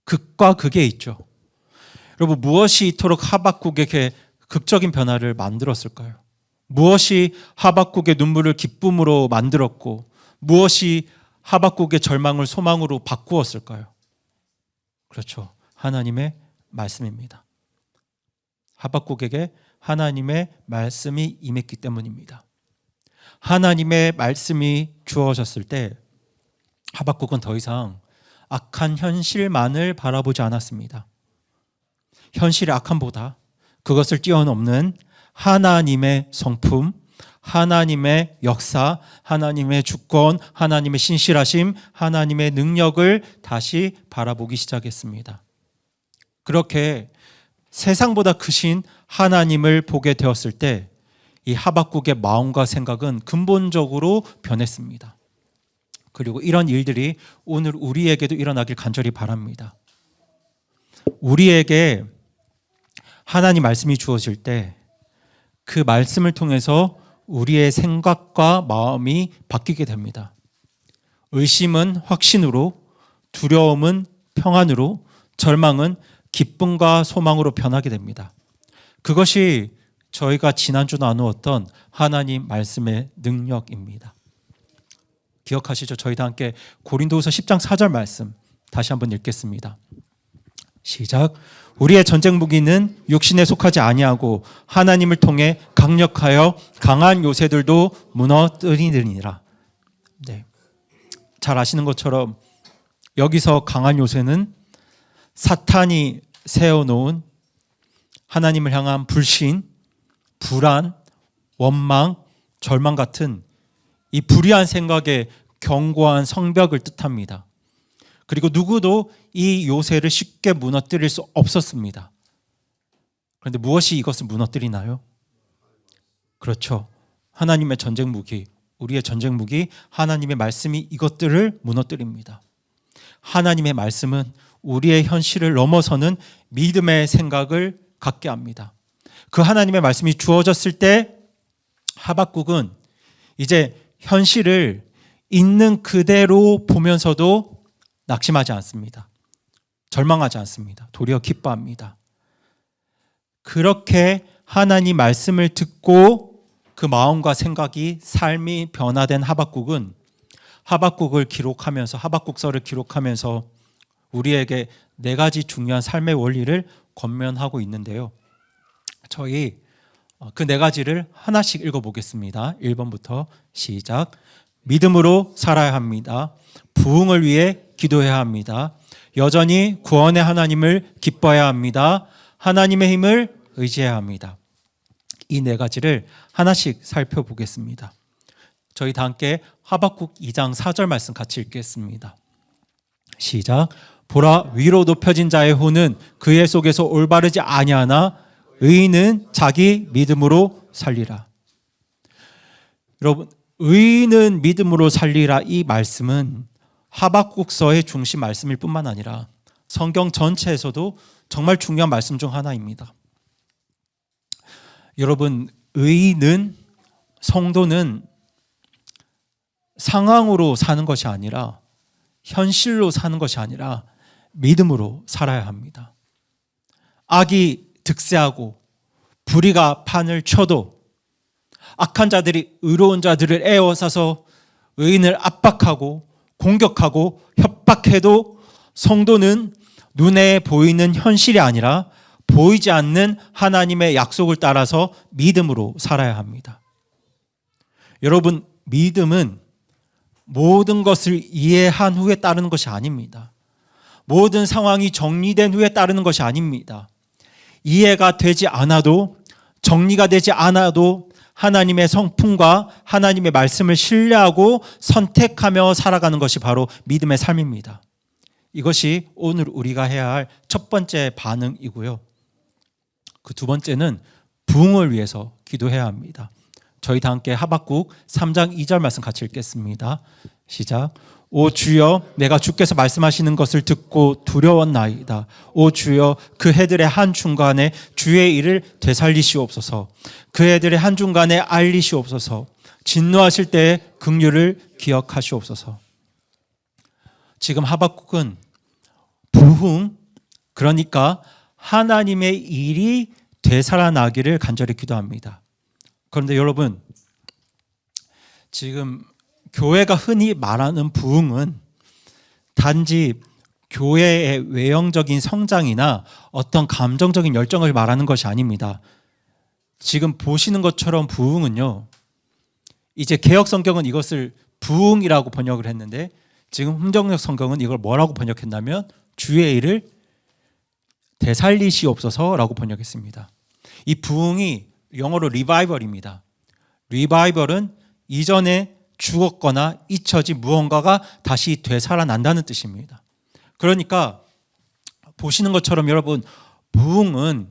극과 극에 있죠. 여러분, 무엇이 이토록 하박국에게 극적인 변화를 만들었을까요? 무엇이 하박국의 눈물을 기쁨으로 만들었고 무엇이 하박국의 절망을 소망으로 바꾸었을까요? 그렇죠. 하나님의 말씀입니다. 하박국에게 하나님의 말씀이 임했기 때문입니다. 하나님의 말씀이 주어졌을 때 하박국은 더 이상 악한 현실만을 바라보지 않았습니다. 현실의 악함보다 그것을 뛰어넘는 하나님의 성품, 하나님의 역사, 하나님의 주권, 하나님의 신실하심, 하나님의 능력을 다시 바라보기 시작했습니다. 그렇게 세상보다 크신 하나님을 보게 되었을 때 이 하박국의 마음과 생각은 근본적으로 변했습니다. 그리고 이런 일들이 오늘 우리에게도 일어나길 간절히 바랍니다. 우리에게 하나님 말씀이 주어질 때 그 말씀을 통해서 우리의 생각과 마음이 바뀌게 됩니다. 의심은 확신으로, 두려움은 평안으로, 절망은 기쁨과 소망으로 변하게 됩니다. 그것이 저희가 지난주 나누었던 하나님 말씀의 능력입니다. 기억하시죠? 저희도 함께 고린도후서 10장 4절 말씀 다시 한번 읽겠습니다. 시작. 우리의 전쟁 무기는 육신에 속하지 아니하고 하나님을 통해 강력하여 강한 요새들도 무너뜨리느니라. 네. 잘 아시는 것처럼 여기서 강한 요새는 사탄이 세워놓은 하나님을 향한 불신, 불안, 원망, 절망 같은 이 불의한 생각의 견고한 성벽을 뜻합니다. 그리고 누구도 이 요새를 쉽게 무너뜨릴 수 없었습니다. 그런데 무엇이 이것을 무너뜨리나요? 그렇죠. 하나님의 전쟁 무기, 우리의 전쟁 무기, 하나님의 말씀이 이것들을 무너뜨립니다. 하나님의 말씀은 우리의 현실을 넘어서는 믿음의 생각을 갖게 합니다. 그 하나님의 말씀이 주어졌을 때 하박국은 이제 현실을 있는 그대로 보면서도 낙심하지 않습니다. 절망하지 않습니다. 도리어 기뻐합니다. 그렇게 하나님 말씀을 듣고 그 마음과 생각이 삶이 변화된 하박국은 하박국을 기록하면서 하박국서를 기록하면서 우리에게 네 가지 중요한 삶의 원리를 권면하고 있는데요. 저희 그 네 가지를 하나씩 읽어보겠습니다. 1번부터 시작. 믿음으로 살아야 합니다. 부흥을 위해 기도해야 합니다. 여전히 구원의 하나님을 기뻐해야 합니다. 하나님의 힘을 의지해야 합니다. 이 네 가지를 하나씩 살펴보겠습니다. 저희 다 함께 하박국 2장 4절 말씀 같이 읽겠습니다. 시작. 보라, 위로 높여진 자의 혼은 그의 속에서 올바르지 아니하나 의인은 자기 믿음으로 살리라. 여러분, 의인은 믿음으로 살리라, 이 말씀은 하박국서의 중심 말씀일 뿐만 아니라 성경 전체에서도 정말 중요한 말씀 중 하나입니다. 여러분, 의인은, 성도는 상황으로 사는 것이 아니라, 현실로 사는 것이 아니라 믿음으로 살아야 합니다. 악이 득세하고 불의가 판을 쳐도 악한 자들이 의로운 자들을 에워싸서 의인을 압박하고 공격하고 협박해도 성도는 눈에 보이는 현실이 아니라 보이지 않는 하나님의 약속을 따라서 믿음으로 살아야 합니다. 여러분, 믿음은 모든 것을 이해한 후에 따르는 것이 아닙니다. 모든 상황이 정리된 후에 따르는 것이 아닙니다. 이해가 되지 않아도, 정리가 되지 않아도 하나님의 성품과 하나님의 말씀을 신뢰하고 선택하며 살아가는 것이 바로 믿음의 삶입니다. 이것이 오늘 우리가 해야 할 첫 번째 반응이고요. 그 두 번째는 부흥을 위해서 기도해야 합니다. 저희 다 함께 하박국 3장 2절 말씀 같이 읽겠습니다. 시작. 오 주여, 내가 주께서 말씀하시는 것을 듣고 두려웠나이다. 오 주여, 그 해들의 한중간에 주의 일을 되살리시옵소서. 그 해들의 한중간에 알리시옵소서. 진노하실 때의 긍휼을 기억하시옵소서. 지금 하박국은 부흥, 그러니까 하나님의 일이 되살아나기를 간절히 기도합니다. 그런데 여러분, 지금 교회가 흔히 말하는 부흥은 단지 교회의 외형적인 성장이나 어떤 감정적인 열정을 말하는 것이 아닙니다. 지금 보시는 것처럼 부흥은요, 이제 개역 성경은 이것을 부흥이라고 번역을 했는데 지금 흥정역 성경은 이걸 뭐라고 번역했냐면 주의 일을 되살리시옵소서라고 번역했습니다. 이 부흥이 영어로 리바이벌입니다. 리바이벌은 이전에 죽었거나 잊혀진 무언가가 다시 되살아난다는 뜻입니다. 그러니까 보시는 것처럼 여러분, 부흥은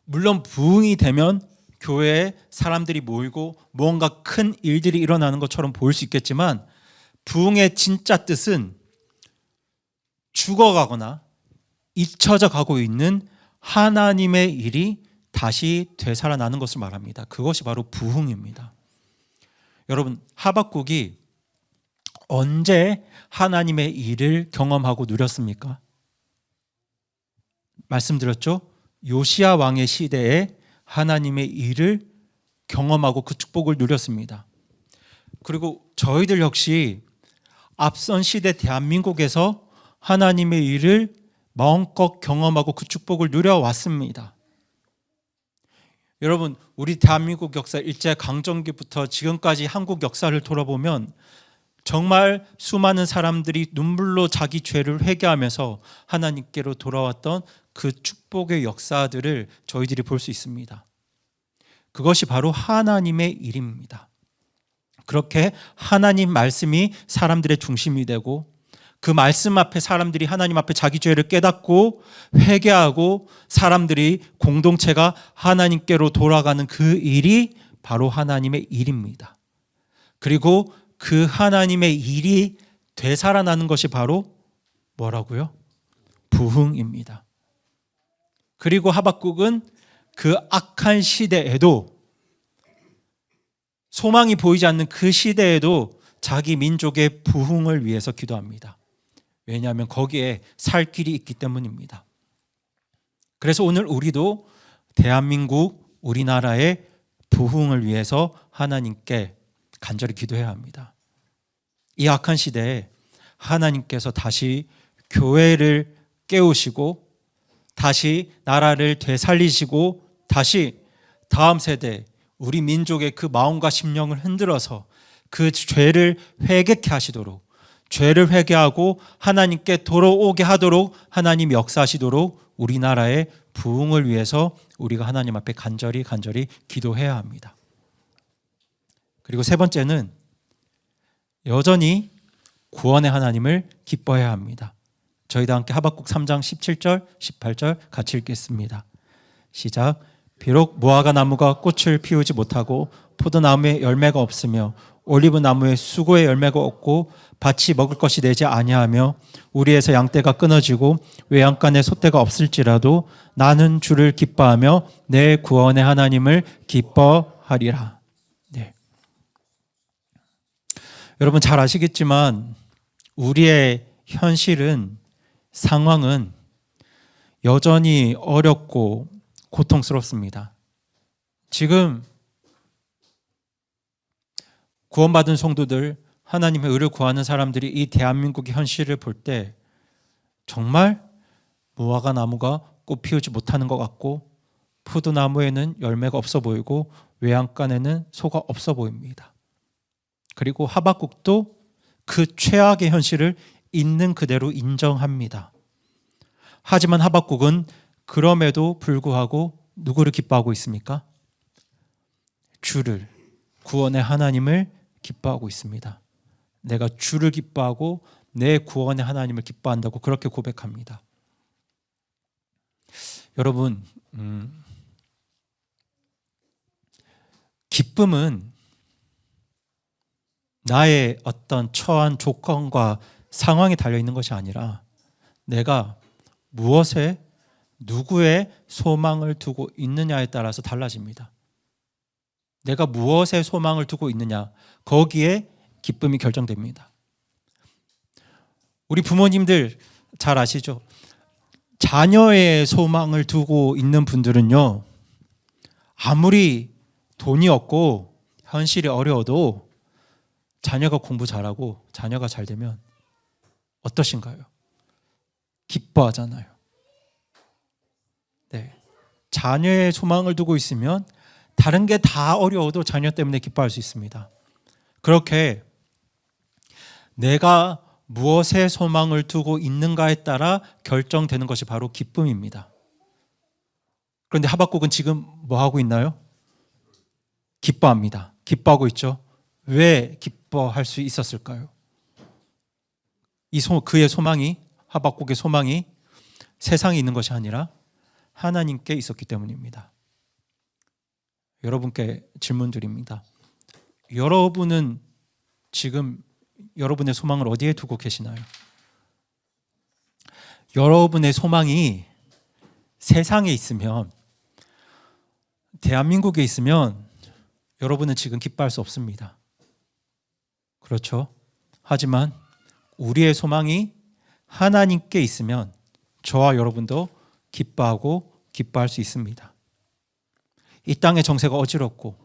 물론 부흥이 되면 교회에 사람들이 모이고 무언가 큰 일들이 일어나는 것처럼 보일 수 있겠지만 부흥의 진짜 뜻은 죽어가거나 잊혀져 가고 있는 하나님의 일이 다시 되살아나는 것을 말합니다. 그것이 바로 부흥입니다. 여러분, 하박국이 언제 하나님의 일을 경험하고 누렸습니까? 말씀드렸죠? 요시야 왕의 시대에 하나님의 일을 경험하고 그 축복을 누렸습니다. 그리고 저희들 역시 앞선 시대 대한민국에서 하나님의 일을 마음껏 경험하고 그 축복을 누려왔습니다. 여러분, 우리 대한민국 역사 일제강점기부터 지금까지 한국 역사를 돌아보면 정말 수많은 사람들이 눈물로 자기 죄를 회개하면서 하나님께로 돌아왔던 그 축복의 역사들을 저희들이 볼 수 있습니다. 그것이 바로 하나님의 일입니다. 그렇게 하나님 말씀이 사람들의 중심이 되고 그 말씀 앞에 사람들이 하나님 앞에 자기 죄를 깨닫고 회개하고 사람들이 공동체가 하나님께로 돌아가는 그 일이 바로 하나님의 일입니다. 그리고 그 하나님의 일이 되살아나는 것이 바로 뭐라고요? 부흥입니다. 그리고 하박국은 그 악한 시대에도, 소망이 보이지 않는 그 시대에도 자기 민족의 부흥을 위해서 기도합니다. 왜냐하면 거기에 살 길이 있기 때문입니다. 그래서 오늘 우리도 대한민국, 우리나라의 부흥을 위해서 하나님께 간절히 기도해야 합니다. 이 악한 시대에 하나님께서 다시 교회를 깨우시고 다시 나라를 되살리시고 다시 다음 세대 우리 민족의 그 마음과 심령을 흔들어서 그 죄를 회개케 하시도록, 죄를 회개하고 하나님께 돌아오게 하도록 하나님 역사하시도록 우리나라의 부흥을 위해서 우리가 하나님 앞에 간절히 기도해야 합니다. 그리고 세 번째는 여전히 구원의 하나님을 기뻐해야 합니다. 저희도 함께 하박국 3장 17절 18절 같이 읽겠습니다. 시작. 비록 무화과 나무가 꽃을 피우지 못하고 포도나무에 열매가 없으며 올리브 나무에 수고의 열매가 없고 밭이 먹을 것이 되지 아니하며 우리에서 양떼가 끊어지고 외양간에 솥대가 없을지라도 나는 주를 기뻐하며 내 구원의 하나님을 기뻐하리라. 네. 여러분 잘 아시겠지만 우리의 현실은, 상황은 여전히 어렵고 고통스럽습니다. 지금 구원받은 성도들, 하나님의 의를 구하는 사람들이 이 대한민국의 현실을 볼 때 정말 무화과 나무가 꽃 피우지 못하는 것 같고 포도나무에는 열매가 없어 보이고 외양간에는 소가 없어 보입니다. 그리고 하박국도 그 최악의 현실을 있는 그대로 인정합니다. 하지만 하박국은 그럼에도 불구하고 누구를 기뻐하고 있습니까? 주를, 구원의 하나님을 기뻐하고 있습니다. 내가 주를 기뻐하고 내 구원의 하나님을 기뻐한다고 그렇게 고백합니다. 여러분, 기쁨은 나의 어떤 처한 조건과 상황에 달려있는 것이 아니라 내가 무엇에, 누구의 소망을 두고 있느냐에 따라서 달라집니다. 내가 무엇에 소망을 두고 있느냐, 거기에 기쁨이 결정됩니다. 우리 부모님들 잘 아시죠? 자녀의 소망을 두고 있는 분들은요, 아무리 돈이 없고 현실이 어려워도 자녀가 공부 잘하고 자녀가 잘 되면 어떠신가요? 기뻐하잖아요. 네. 자녀의 소망을 두고 있으면 다른 게 다 어려워도 자녀 때문에 기뻐할 수 있습니다. 그렇게 내가 무엇에 소망을 두고 있는가에 따라 결정되는 것이 바로 기쁨입니다. 그런데 하박국은 지금 뭐 하고 있나요? 기뻐합니다. 기뻐하고 있죠. 왜 기뻐할 수 있었을까요? 그의 소망이, 하박국의 소망이 세상에 있는 것이 아니라 하나님께 있었기 때문입니다. 여러분께 질문 드립니다. 여러분은 지금 여러분의 소망을 어디에 두고 계시나요? 여러분의 소망이 세상에 있으면, 대한민국에 있으면 여러분은 지금 기뻐할 수 없습니다. 그렇죠? 하지만 우리의 소망이 하나님께 있으면 저와 여러분도 기뻐하고 기뻐할 수 있습니다. 이 땅의 정세가 어지럽고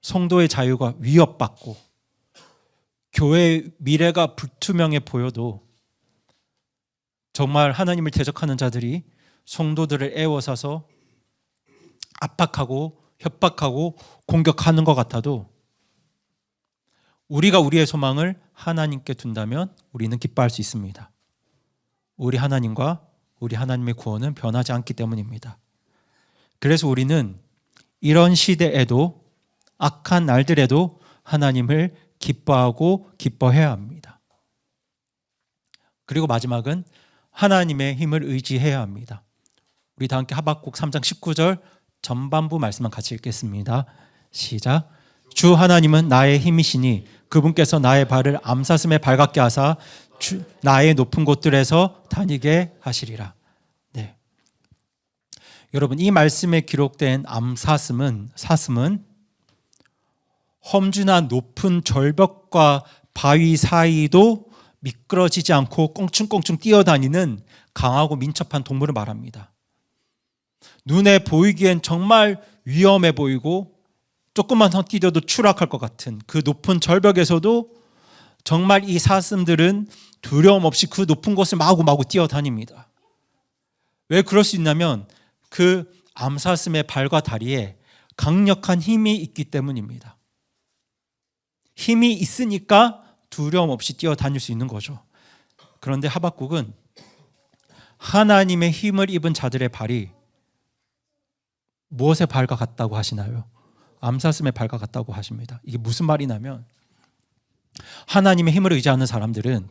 성도의 자유가 위협받고 교회의 미래가 불투명해 보여도 정말 하나님을 대적하는 자들이 성도들을 애워싸서 압박하고 협박하고 공격하는 것 같아도 우리가 우리의 소망을 하나님께 둔다면 우리는 기뻐할 수 있습니다. 우리 하나님과 우리 하나님의 구원은 변하지 않기 때문입니다. 그래서 우리는 이런 시대에도, 악한 날들에도 하나님을 기뻐하고 기뻐해야 합니다. 그리고 마지막은 하나님의 힘을 의지해야 합니다. 우리 다 함께 하박국 3장 19절 전반부 말씀만 같이 읽겠습니다. 시작. 주 하나님은 나의 힘이시니 그분께서 나의 발을 암사슴에 발갛게 하사 나의 높은 곳들에서 다니게 하시리라. 네. 여러분, 이 말씀에 기록된 사슴은 험준한 높은 절벽과 바위 사이도 미끄러지지 않고 껑충껑충 뛰어다니는 강하고 민첩한 동물을 말합니다. 눈에 보이기엔 정말 위험해 보이고 조금만 헛디뎌도 추락할 것 같은 그 높은 절벽에서도 정말 이 사슴들은 두려움 없이 그 높은 곳을 마구마구 뛰어다닙니다. 왜 그럴 수 있냐면 그 암사슴의 발과 다리에 강력한 힘이 있기 때문입니다. 힘이 있으니까 두려움 없이 뛰어다닐 수 있는 거죠. 그런데 하박국은 하나님의 힘을 입은 자들의 발이 무엇의 발과 같다고 하시나요? 암사슴의 발과 같다고 하십니다. 이게 무슨 말이냐면 하나님의 힘을 의지하는 사람들은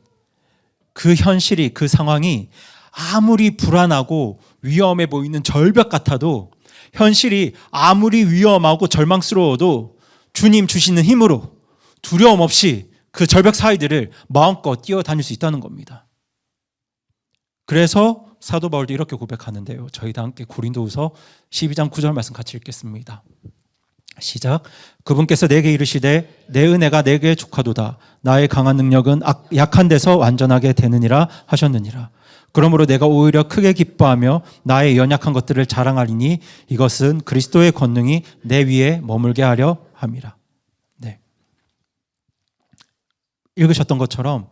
그 현실이, 그 상황이 아무리 불안하고 위험해 보이는 절벽 같아도, 현실이 아무리 위험하고 절망스러워도 주님 주시는 힘으로 두려움 없이 그 절벽 사이들을 마음껏 뛰어다닐 수 있다는 겁니다. 그래서 사도 바울도 이렇게 고백하는데요. 저희 다 함께 고린도후서 12장 9절 말씀 같이 읽겠습니다. 시작. 그분께서 내게 이르시되 내 은혜가 내게 족하도다. 나의 강한 능력은 약한 데서 완전하게 되느니라 하셨느니라. 그러므로 내가 오히려 크게 기뻐하며 나의 연약한 것들을 자랑하리니 이것은 그리스도의 권능이 내 위에 머물게 하려 함이라. 네. 읽으셨던 것처럼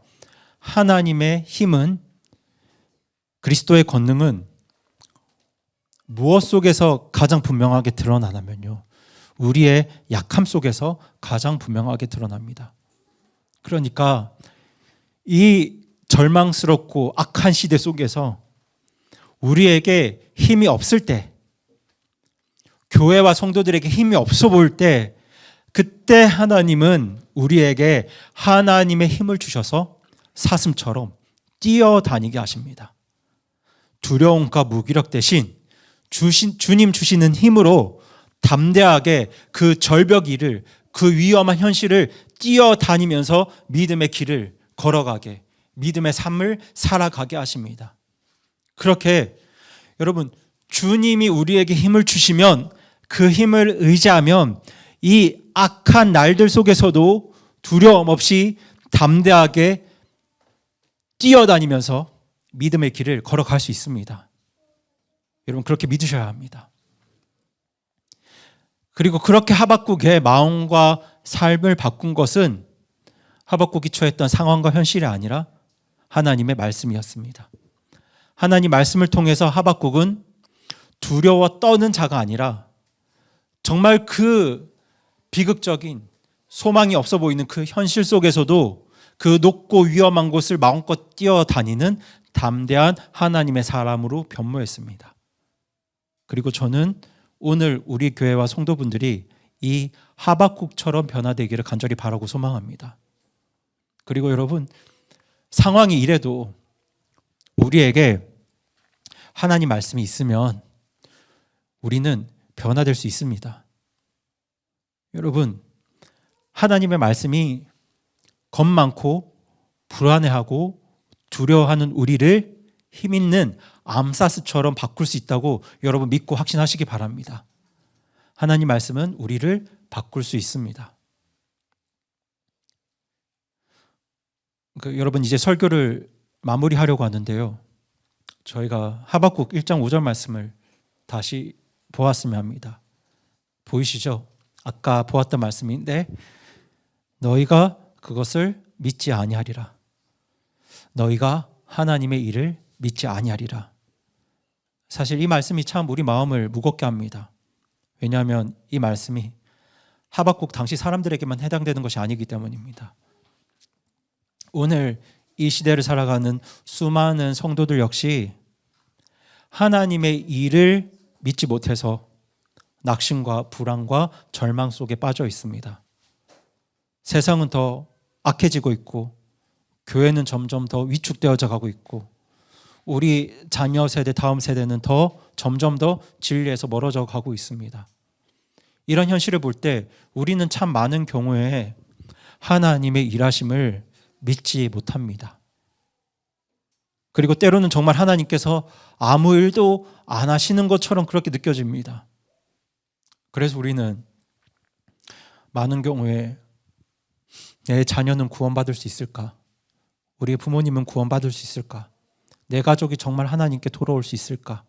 하나님의 힘은, 그리스도의 권능은 무엇 속에서 가장 분명하게 드러나냐면요, 우리의 약함 속에서 가장 분명하게 드러납니다. 그러니까 이 절망스럽고 악한 시대 속에서 우리에게 힘이 없을 때, 교회와 성도들에게 힘이 없어 보일 때, 그때 하나님은 우리에게 하나님의 힘을 주셔서 사슴처럼 뛰어다니게 하십니다. 두려움과 무기력 대신 주님 주시는 힘으로 담대하게 그 절벽 위를, 그 위험한 현실을 뛰어다니면서 믿음의 길을 걸어가게, 믿음의 삶을 살아가게 하십니다. 그렇게 여러분, 주님이 우리에게 힘을 주시면, 그 힘을 의지하면 이 악한 날들 속에서도 두려움 없이 담대하게 뛰어다니면서 믿음의 길을 걸어갈 수 있습니다. 여러분, 그렇게 믿으셔야 합니다. 그리고 그렇게 하박국의 마음과 삶을 바꾼 것은 하박국이 처했던 상황과 현실이 아니라 하나님의 말씀이었습니다. 하나님 말씀을 통해서 하박국은 두려워 떠는 자가 아니라 정말 그 비극적인, 소망이 없어 보이는 그 현실 속에서도 그 높고 위험한 곳을 마음껏 뛰어다니는 담대한 하나님의 사람으로 변모했습니다. 그리고 저는 오늘 우리 교회와 성도분들이 이 하박국처럼 변화되기를 간절히 바라고 소망합니다. 그리고 여러분, 상황이 이래도 우리에게 하나님 말씀이 있으면 우리는 변화될 수 있습니다. 여러분, 하나님의 말씀이 겁 많고 불안해하고 두려워하는 우리를 힘있는 암사슴처럼 바꿀 수 있다고 여러분 믿고 확신하시기 바랍니다. 하나님 말씀은 우리를 바꿀 수 있습니다. 여러분, 이제 설교를 마무리하려고 하는데요, 저희가 하박국 1장 5절 말씀을 다시 보았으면 합니다. 보이시죠? 아까 보았던 말씀인데, 너희가 그것을 믿지 아니하리라. 너희가 하나님의 일을 믿지 아니하리라. 사실 이 말씀이 참 우리 마음을 무겁게 합니다. 왜냐하면 이 말씀이 하박국 당시 사람들에게만 해당되는 것이 아니기 때문입니다. 오늘 이 시대를 살아가는 수많은 성도들 역시 하나님의 일을 믿지 못해서 낙심과 불안과 절망 속에 빠져 있습니다. 세상은 더 악해지고 있고, 교회는 점점 더 위축되어져 가고 있고, 우리 자녀 세대, 다음 세대는 점점 더 진리에서 멀어져 가고 있습니다. 이런 현실을 볼 때 우리는 참 많은 경우에 하나님의 일하심을 믿지 못합니다. 그리고 때로는 정말 하나님께서 아무 일도 안 하시는 것처럼 그렇게 느껴집니다. 그래서 우리는 많은 경우에 내 자녀는 구원받을 수 있을까? 우리의 부모님은 구원받을 수 있을까? 내 가족이 정말 하나님께 돌아올 수 있을까?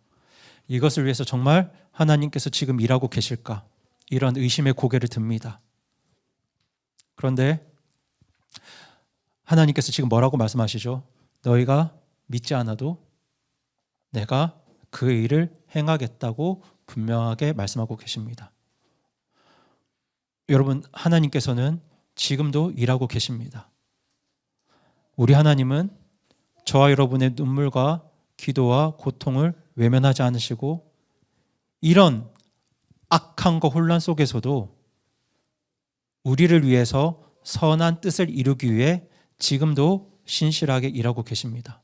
이것을 위해서 정말 하나님께서 지금 일하고 계실까? 이런 의심의 고개를 듭니다. 그런데 하나님께서 지금 뭐라고 말씀하시죠? 너희가 믿지 않아도 내가 그 일을 행하겠다고 분명하게 말씀하고 계십니다. 여러분, 하나님께서는 지금도 일하고 계십니다. 우리 하나님은 저와 여러분의 눈물과 기도와 고통을 외면하지 않으시고 이런 악함과 혼란 속에서도 우리를 위해서 선한 뜻을 이루기 위해 지금도 신실하게 일하고 계십니다.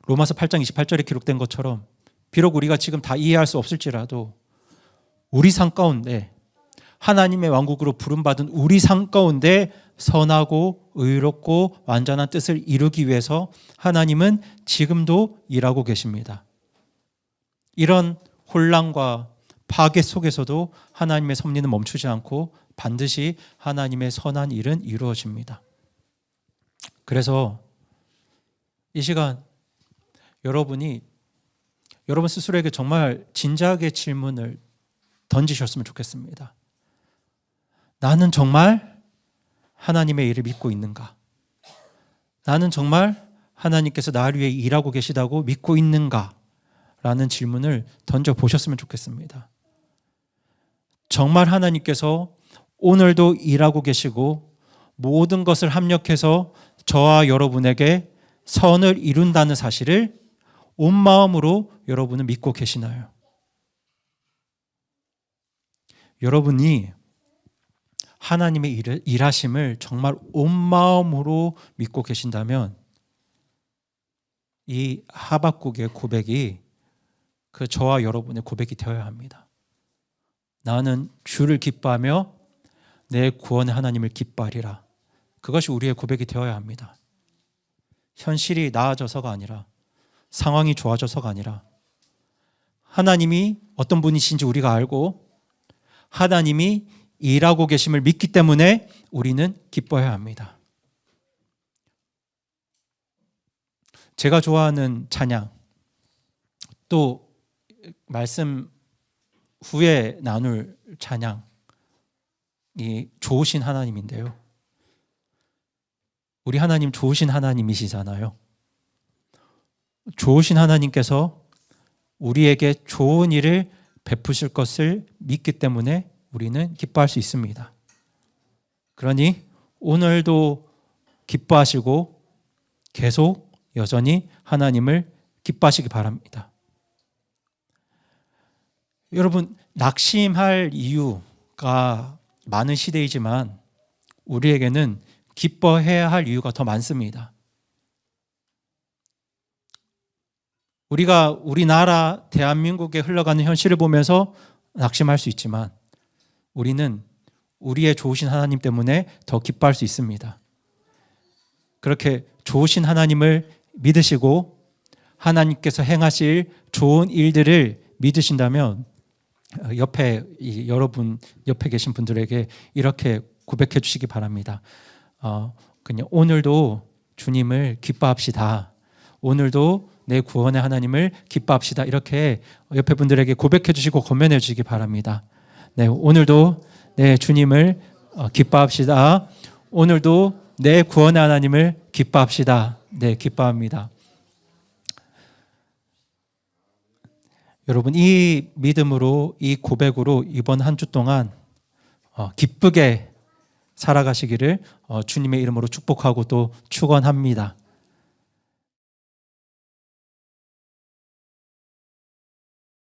로마서 8장 28절에 기록된 것처럼 비록 우리가 지금 다 이해할 수 없을지라도 우리 삶 가운데 하나님의 왕국으로 부름받은 우리 삶 가운데 선하고 의롭고 완전한 뜻을 이루기 위해서 하나님은 지금도 일하고 계십니다. 이런 혼란과 파괴 속에서도 하나님의 섭리는 멈추지 않고 반드시 하나님의 선한 일은 이루어집니다. 그래서 이 시간 여러분 스스로에게 정말 진지하게 질문을 던지셨으면 좋겠습니다. 나는 정말 하나님의 일을 믿고 있는가? 나는 정말 하나님께서 나를 위해 일하고 계시다고 믿고 있는가? 라는 질문을 던져보셨으면 좋겠습니다. 정말 하나님께서 오늘도 일하고 계시고 모든 것을 합력해서 저와 여러분에게 선을 이룬다는 사실을 온 마음으로 여러분은 믿고 계시나요? 여러분이 하나님의 일하심을 정말 온 마음으로 믿고 계신다면 이 하박국의 고백이 그 저와 여러분의 고백이 되어야 합니다. 나는 주를 기뻐하며 내 구원의 하나님을 기뻐하리라. 그것이 우리의 고백이 되어야 합니다. 현실이 나아져서가 아니라 상황이 좋아져서가 아니라 하나님이 어떤 분이신지 우리가 알고 하나님이 일하고 계심을 믿기 때문에 우리는 기뻐해야 합니다. 제가 좋아하는 찬양, 또 말씀 후에 나눌 찬양이 좋으신 하나님인데요. 우리 하나님 좋으신 하나님이시잖아요. 좋으신 하나님께서 우리에게 좋은 일을 베푸실 것을 믿기 때문에 우리는 기뻐할 수 있습니다. 그러니 오늘도 기뻐하시고 계속 여전히 하나님을 기뻐하시기 바랍니다. 여러분, 낙심할 이유가 많은 시대이지만 우리에게는 기뻐해야 할 이유가 더 많습니다. 우리가 우리나라 대한민국에 흘러가는 현실을 보면서 낙심할 수 있지만 우리는 우리의 좋으신 하나님 때문에 더 기뻐할 수 있습니다. 그렇게 좋으신 하나님을 믿으시고 하나님께서 행하실 좋은 일들을 믿으신다면 여러분 옆에 계신 분들에게 이렇게 고백해 주시기 바랍니다. 그냥 오늘도 주님을 기뻐합시다. 오늘도 내 구원의 하나님을 기뻐합시다. 이렇게 옆에 분들에게 고백해 주시고 권면해 주시기 바랍니다. 네, 오늘도 내 주님을 기뻐합시다. 오늘도 내 구원의 하나님을 기뻐합시다. 네, 기뻐합니다. 여러분, 이 믿음으로, 이 고백으로 이번 한 주 동안 기쁘게 살아가시기를 주님의 이름으로 축복하고 또 축원합니다.